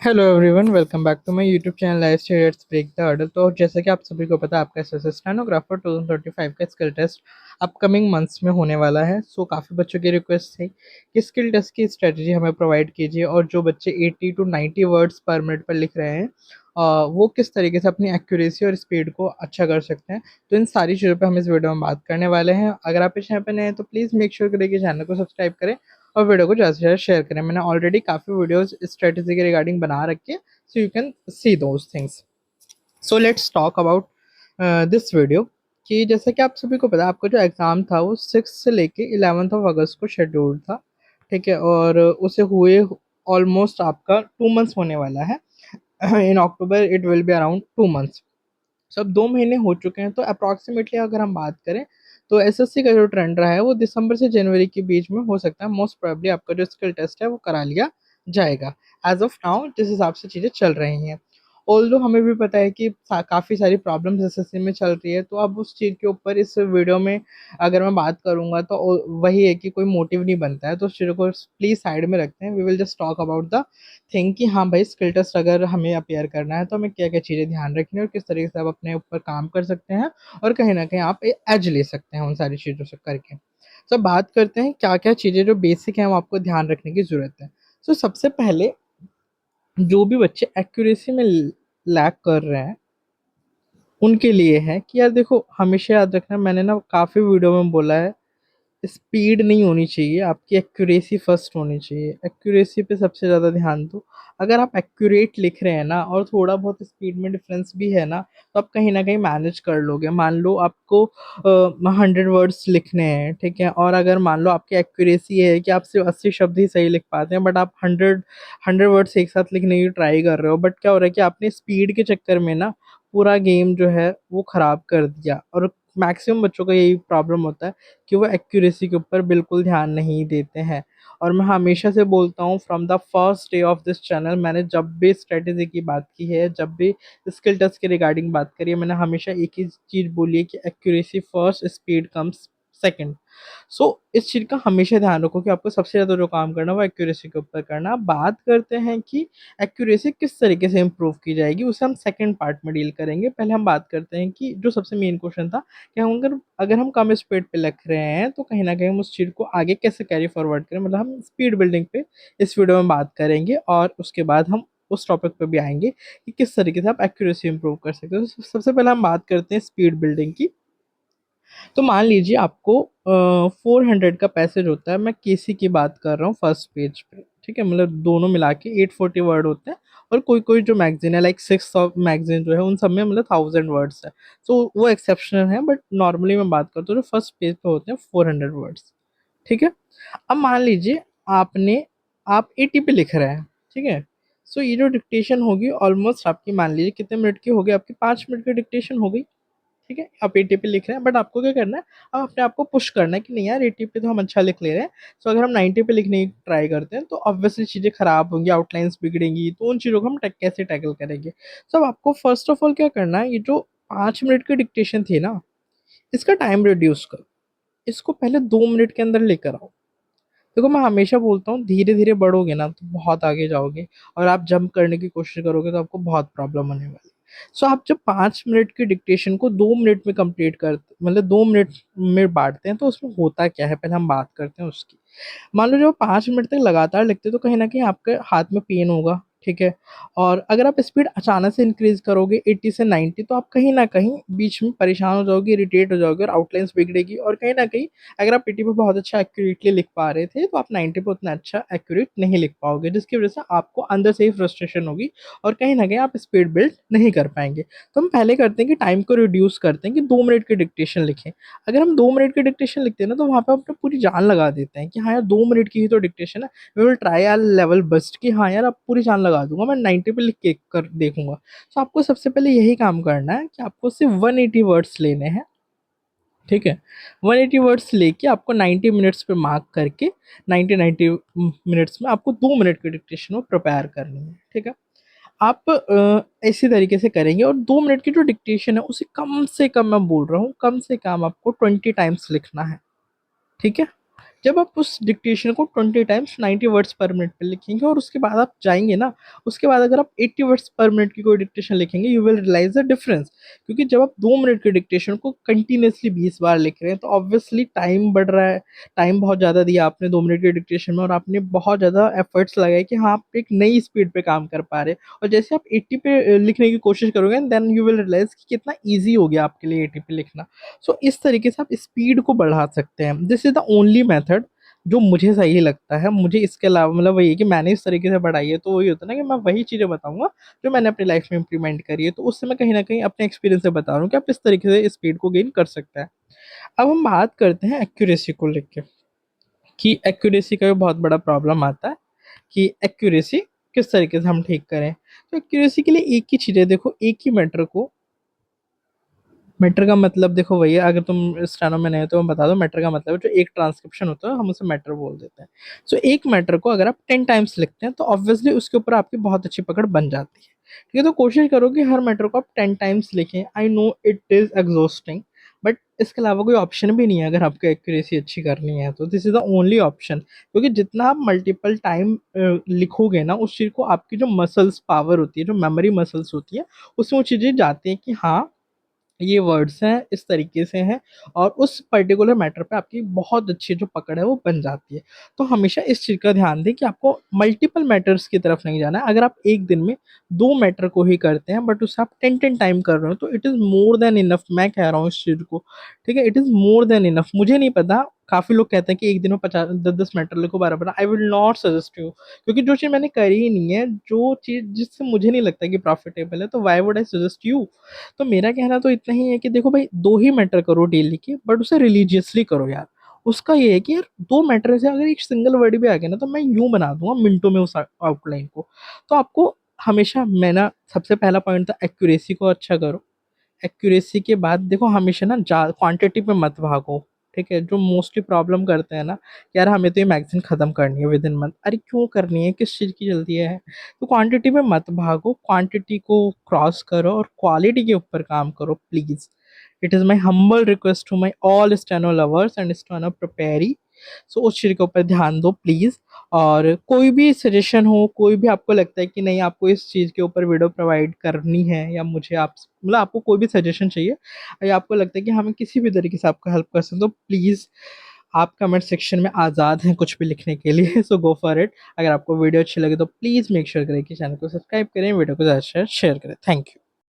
Hello everyone, welcome back to my YouTube channel lifestyles break the hurdle. तो जैसे कि आप सभी को पता है, आपका एसएससी स्टेनोग्राफर 2025 का स्किल टेस्ट अपकमिंग मंथ्स में होने वाला है। सो काफ़ी बच्चों की रिक्वेस्ट थी कि स्किल टेस्ट की स्ट्रेटजी हमें प्रोवाइड कीजिए, और जो बच्चे 80 टू 90 वर्ड्स पर मिनट पर लिख रहे हैं वो किस तरीके से अपनी एक्यूरेसी और स्पीड को अच्छा कर सकते हैं। तो इन सारी चीज़ों पर हम इस वीडियो में बात करने वाले हैं। अगर आप इस चैनल पर नए हैं तो प्लीज़ मेक श्योर करें कि चैनल को सब्सक्राइब करें और वीडियो को ज़्यादा से ज़्यादा शेयर करें। मैंने ऑलरेडी काफ़ी वीडियोस स्ट्रेटजी के रिगार्डिंग बना रखी है, so you can see those things. So let's talk about this video। कि जैसा कि आप सभी को पता है, आपका जो एग्ज़ाम था वो 6 से लेके 11 ऑफ अगस्त को शेड्यूल्ड था। ठीक है, और उसे हुए ऑलमोस्ट आपका 2 मंथ्स होने वाला है। In October it will be around 2 months. So अब 2 महीने हो चुके हैं, तो अप्रॉक्सीमेटली अगर हम बात करें तो एसएससी का जो ट्रेंड रहा है वो दिसंबर से जनवरी के बीच में हो सकता है मोस्ट प्रोबेबली आपका जो स्किल टेस्ट है वो करा लिया जाएगा। एज ऑफ नाउ जिस हिसाब से चीज़ें चल रही हैं, ऑल्दो हमें भी पता है कि काफ़ी सारी प्रॉब्लम्स एसएससी में चल रही है, तो अब उस चीज़ के ऊपर इस वीडियो में अगर मैं बात करूंगा तो वही है कि कोई मोटिव नहीं बनता है। तो उस चीज़ों को प्लीज़ साइड में रखते हैं। We will just talk about the think कि हाँ भाई, स्किल टेस्ट अगर हमें अपेयर करना है तो हमें क्या क्या चीज़ें ध्यान रखनी है और किस तरीके से आप अपने ऊपर काम कर सकते हैं, और कहीं ना कहीं आप एज ले सकते हैं उन सारी चीज़ों से करके। तो बात करते हैं क्या क्या चीज़ें जो बेसिक हैं वो आपको ध्यान रखने की ज़रूरत है। तो सबसे पहले जो भी बच्चे एक्यूरेसी में लैक कर रहे हैं उनके लिए है कि यार देखो, हमेशा याद रखना, मैंने ना काफ़ी वीडियो में बोला है, स्पीड नहीं होनी चाहिए, आपकी एक्यूरेसी फर्स्ट होनी चाहिए। एक्यूरेसी पे सबसे ज़्यादा ध्यान दो। अगर आप एक्यूरेट लिख रहे हैं ना और थोड़ा बहुत स्पीड में डिफरेंस भी है ना, तो आप कहीं ना कहीं मैनेज कर लोगे। मान लो आपको 100 वर्ड्स लिखने हैं, ठीक है, और अगर मान लो आपकी एक्यूरेसी है कि आप सिर्फ 80 शब्द ही सही लिख पाते हैं, बट आप 100 वर्ड्स एक साथ लिखने की ट्राई कर रहे हो, बट क्या हो रहा है कि आपने स्पीड के चक्कर में ना पूरा गेम जो है वो ख़राब कर दिया। और मैक्सिमम बच्चों का यही प्रॉब्लम होता है कि वो एक्यूरेसी के ऊपर बिल्कुल ध्यान नहीं देते हैं। और मैं हमेशा से बोलता हूँ, from the first day of this channel, मैंने जब भी स्ट्रेटेजी की बात की है, जब भी स्किल टेस्ट के रिगार्डिंग बात करी है, मैंने हमेशा एक ही चीज़ बोली है कि accuracy first, speed comes second. So इस चीज़ का हमेशा ध्यान रखो कि आपको सबसे ज़्यादा जो काम करना है वो एक्यूरेसी के ऊपर करना। अब बात करते हैं कि एक्यूरेसी किस तरीके से इम्प्रूव की जाएगी, उसे हम सेकंड पार्ट में डील करेंगे। पहले हम बात करते हैं कि जो सबसे मेन क्वेश्चन था कि हम अगर अगर हम कम स्पीड पे लिख रहे हैं तो कहीं ना कहीं हम उस चीज़ को आगे कैसे कैरी फॉरवर्ड करें, मतलब हम स्पीड बिल्डिंग पे इस वीडियो में बात करेंगे, और उसके बाद हम उस टॉपिक पे भी आएंगे कि किस तरीके से आप एक्यूरेसी इंप्रूव कर सकते हो। तो सबसे पहले हम बात करते हैं स्पीड बिल्डिंग की। तो मान लीजिए आपको 400 का पैसेज होता है, मैं केसी की बात कर रहा हूँ फर्स्ट पेज पे, ठीक है, मतलब दोनों मिला के 840 वर्ड होते हैं। और कोई कोई जो मैगजीन है, लाइक 6 ऑफ मैगजीन जो है उन सब में मतलब 1000 वर्ड्स है। तो वो एक्सेप्शनल है, बट नॉर्मली मैं बात करता हूँ जो फर्स्ट पेज पे होते हैं 400 वर्ड्स। ठीक है। अब मान लीजिए आप 80 पे लिख रहे हैं, ठीक है। सो ये जो डिक्टेशन होगी ऑलमोस्ट आपकी, मान लीजिए कितने मिनट की होगी, आपकी 5 मिनट की डिक्टेशन हो गई। ठीक है, आप 80 पे लिख रहे हैं, बट आपको क्या करना है, अब अपने आप को पुश करना है कि नहीं यार, 80 पे तो हम अच्छा लिख ले रहे हैं। सो अगर हम 90 पे लिखने की ट्राई करते हैं तो ऑब्वियसली चीज़ें खराब होंगी, आउटलाइंस बिगड़ेंगी, तो उन चीज़ों को हम कैसे टैकल करेंगे। सो अब आपको फर्स्ट ऑफ ऑल क्या करना है, ये जो 5 मिनट की डिक्टेशन थी ना, इसका टाइम रिड्यूस करो। इसको पहले 2 मिनट के अंदर लेकर आओ। देखो, मैं हमेशा बोलता हूँ, धीरे धीरे बढ़ोगे ना तो बहुत आगे जाओगे, और आप जंप करने की कोशिश करोगे तो आपको बहुत प्रॉब्लम होने वाली है। सो आप जब 5 मिनट की डिक्टेशन को 2 मिनट में कंप्लीट कर, मतलब 2 मिनट में बांटते हैं, तो उसमें होता क्या है पहले हम बात करते हैं उसकी। मान लो जब 5 मिनट तक लगातार लिखते हो तो कहीं ना कहीं आपके हाथ में पेन होगा, ठीक है। और अगर आप स्पीड अचानक से इंक्रीज करोगे 80 से 90, तो आप कहीं ना कहीं बीच में परेशान हो जाओगे, इरिटेट हो जाओगे, और आउटलाइंस बिगड़ेगी। और कहीं ना कहीं अगर आप 80 पे बहुत अच्छा एक्यूरेटली लिख पा रहे थे, तो आप 90 पे उतना अच्छा एक्यूरेट नहीं लिख पाओगे, जिसकी वजह से आपको अंदर से ही फ्रस्ट्रेशन होगी, और कहीं ना कहीं आप स्पीड बिल्ड नहीं कर पाएंगे। तो हम पहले करते हैं कि टाइम को रिड्यूस करते हैं कि 2 मिनट की डिक्टेशन लिखें। अगर हम 2 मिनट की डिक्टेशन लिखते हैं ना, तो वहाँ पे अपने पूरी जान लगा देते हैं कि हाँ यार, 2 मिनट की ही तो डिक्टेशन है। We will try our level best कि हाँ यार, अब पूरी जान लगा दूंगा, मैं 90 पे लिख के कर देखूंगा। तो आपको सबसे पहले यही काम करना है कि आपको सिर्फ 180 वर्ड्स लेने हैं, ठीक है। 180 वर्ड्स लेके आपको 90 मिनट्स पे मार्क करके 90 मिनट्स में आपको 2 मिनट की डिक्टेशन में प्रिपेयर करनी है, ठीक है। आप इसी तरीके से करेंगे, और 2 मिनट की जो डिक्टेशन है उसे कम से कम, मैं बोल रहा हूँ कम से कम आपको 20 टाइम्स लिखना है, ठीक है। जब आप उस डिक्टेशन को 20 टाइम्स 90 वर्ड्स पर मिनट पे लिखेंगे और उसके बाद आप जाएंगे ना, उसके बाद अगर आप 80 वर्ड्स पर मिनट की कोई डिक्टेशन लिखेंगे, you will realise the difference. क्योंकि जब आप 2 मिनट की डिक्टेशन को कंटिन्यूसली 20 बार लिख रहे हैं तो ऑब्वियसली टाइम बढ़ रहा है। टाइम बहुत ज़्यादा दिया आपने 2 मिनट की डिक्टेशन में, और आपने बहुत ज़्यादा एफर्ट्स लगाए कि हाँ आप एक नई स्पीड पे काम कर पा रहे हैं। और जैसे आप 80 पे लिखने की कोशिश करोगे, देन यू विल रियलाइज कि कितना ईजी हो गया आपके लिए 80 पे लिखना। सो इस तरीके से आप स्पीड को बढ़ा सकते हैं। This is the only method जो मुझे सही लगता है। मुझे इसके अलावा मतलब वही है कि मैंने इस तरीके से बढ़ाई है, तो वही होता है ना कि मैं वही चीज़ें बताऊंगा जो मैंने अपनी लाइफ में इंप्लीमेंट करी है। तो उससे मैं कहीं ना कहीं अपने एक्सपीरियंस से बता रहा हूँ कि आप इस तरीके से स्पीड को गेन कर सकते हैं। अब हम बात करते हैं एक्यूरेसी को लेकर, कि एक्यूरेसी का भी बहुत बड़ा प्रॉब्लम आता है कि एक्यूरेसी किस तरीके से हम ठीक करें। तो एक्यूरेसी के लिए एक ही चीज़ है, देखो एक ही मैटर को, मैटर का मतलब देखो भैया, अगर तुम स्टेनो में नहीं हो तो मैं बता दो, मैटर का मतलब जो एक ट्रांसक्रिप्शन होता है हम उसे मैटर बोल देते हैं। सो एक मैटर को अगर आप 10 टाइम्स लिखते हैं तो ऑब्वियसली उसके ऊपर आपकी बहुत अच्छी पकड़ बन जाती है। ठीक है, तो कोशिश करो कि हर मैटर को आप 10 टाइम्स लिखें। I know it is exhausting, but इसके अलावा कोई ऑप्शन भी नहीं है अगर आपको एक्यूरेसी अच्छी करनी है तो। This is the only option, क्योंकि जितना आप मल्टीपल टाइम लिखोगे ना, उस चीज़ को आपकी जो मसल्स पावर होती है, जो मेमोरी मसल्स होती है, उसमें वो चीज़ें जाती हैं कि हाँ ये वर्ड्स हैं, इस तरीके से हैं, और उस पर्टिकुलर मैटर पे आपकी बहुत अच्छी जो पकड़ है वो बन जाती है। तो हमेशा इस चीज़ का ध्यान दें कि आपको मल्टीपल मैटर्स की तरफ नहीं जाना है। अगर आप एक दिन में 2 मैटर को ही करते हैं बट उसे आप 10 टाइम कर रहे हो तो it is more than enough. मैं कह रहा हूँ इस चीज़ को, ठीक है, it is more than enough. मुझे नहीं पता, काफ़ी लोग कहते हैं कि एक दिन में 50 10 10 मैटर लिखो 12 12। I will not suggest you, क्योंकि जो चीज़ मैंने करी ही नहीं है, जो चीज़ जिससे मुझे नहीं लगता कि प्रॉफिटेबल है, तो why would I suggest you. तो मेरा कहना तो इतना ही है कि देखो भाई, 2 ही मैटर करो डेली के, बट उसे रिलीजियसली करो यार। उसका ये है कि यार 2 मैटर से अगर एक सिंगल वर्ड भी आ गया ना, तो मैं यूं बना दूंगा मिनटों में उस आउटलाइन को। तो आपको हमेशा, मैं ना सबसे पहला पॉइंट था एक्यूरेसी को अच्छा करो। एक्यूरेसी के बाद देखो हमेशा ना क्वांटिटी पे मत भागो। ठीक है, जो मोस्टली प्रॉब्लम करते हैं ना, यार हमें तो ये मैगजीन खत्म करनी है विद इन मंथ। अरे क्यों करनी है, किस चीज़ की जल्दी है? तो क्वांटिटी पे मत भागो, क्वांटिटी को क्रॉस करो और क्वालिटी के ऊपर काम करो please. It is my humble request to my all steno lovers and steno preparers. So उस चीज़ के ऊपर ध्यान दो प्लीज़। और कोई भी सजेशन हो, कोई भी आपको लगता है कि नहीं आपको इस चीज़ के ऊपर वीडियो प्रोवाइड करनी है, या मुझे आप मतलब आपको कोई भी सजेशन चाहिए, या आपको लगता है कि हमें किसी भी तरीके से आपको हेल्प कर सकते, तो प्लीज़ आप कमेंट सेक्शन में आज़ाद हैं कुछ भी लिखने के लिए। सो गो फॉर इट। अगर आपको वीडियो अच्छी लगे तो प्लीज़ मेक श्योर करें कि चैनल को सब्सक्राइब करें, वीडियो को ज़्यादा से ज़्यादा शेयर करें। Thank you.